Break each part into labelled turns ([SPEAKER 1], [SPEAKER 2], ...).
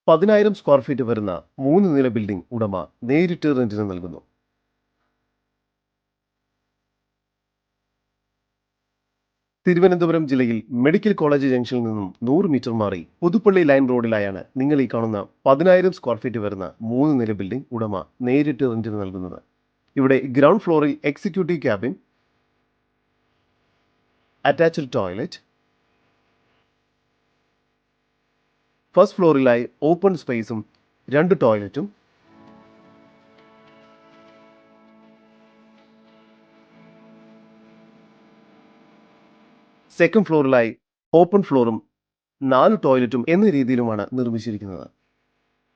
[SPEAKER 1] 10,000 square feet വരുന്ന 3 നില building ഉടമ നേരിട്ട് റെന്റിന് നൽകുന്നു. തിരുവനന്തപുരം ജില്ലയിൽ മെഡിക്കൽ കോളേജ് ജംഗ്ഷനിൽ നിന്നും 100 മീറ്റർ മാറി പുതുപ്പള്ളി ലൈൻ റോഡിലായാണ് നിങ്ങൾ ഈ കാണുന്ന 10,000 സ്ക്വയർ ഫീറ്റ് വരുന്ന 3 നില ബിൽഡിംഗ് ഉടമ നേരിട്ട് റെന്റിന് നൽകുന്നത്. ഇവിടെ ഗ്രൗണ്ട് ഫ്ലോറിൽ executive cabin, attached toilet, first ഫ്ലോറിലായി ഓപ്പൺ സ്പേസും 2 ടോയ്ലറ്റും, സെക്കൻഡ് ഫ്ലോറിലായി ഓപ്പൺ ഫ്ലോറും 4 ടോയ്ലറ്റും എന്ന രീതിയിലുമാണ് നിർമ്മിച്ചിരിക്കുന്നത്.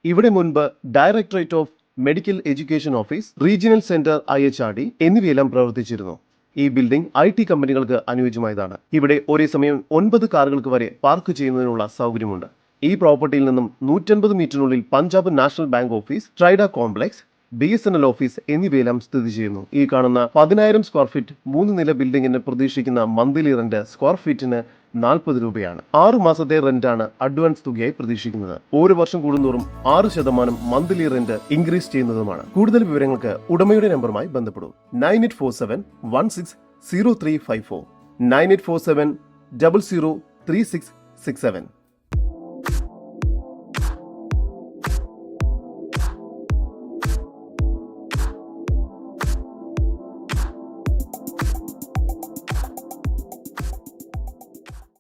[SPEAKER 1] ഇവിടെ മുൻപ് directorate of medical education office, regional centre IHRD എന്നിവയെല്ലാം പ്രവർത്തിച്ചിരുന്നു. ഈ ബിൽഡിംഗ് IT കമ്പനികൾക്ക് അനുയോജ്യമായതാണ്. ഇവിടെ ഒരേ സമയം 9 കാറുകൾക്ക് വരെ പാർക്ക് ചെയ്യുന്നതിനുള്ള സൗകര്യമുണ്ട്. ഈ പ്രോപ്പർട്ടിയിൽ നിന്നും 150 മീറ്ററിനുള്ളിൽ Punjab national bank office, TRIDA complex, BSNL office എന്നിവയെല്ലാം സ്ഥിതി ചെയ്യുന്നു. ഈ കാണുന്ന 10,000 സ്ക്വയർ ഫീറ്റ് 3 നില ബിൽഡിംഗിന് പ്രതീക്ഷിക്കുന്ന മന്ത്ലി റെന്റ് സ്ക്വയർ ഫീറ്റിന് 40 രൂപയാണ്. 6 മാസത്തെ റെന്റാണ് അഡ്വാൻസ് തുകയായി പ്രതീക്ഷിക്കുന്നത്. ഓരോ വർഷം കൂടുന്തോറും 6% മന്ത്ലി റെന്റ് ഇൻക്രീസ് ചെയ്യുന്നതുമാണ്. കൂടുതൽ വിവരങ്ങൾക്ക് ഉടമയുടെ നമ്പറുമായി ബന്ധപ്പെടും. 9847160354, 9847003667.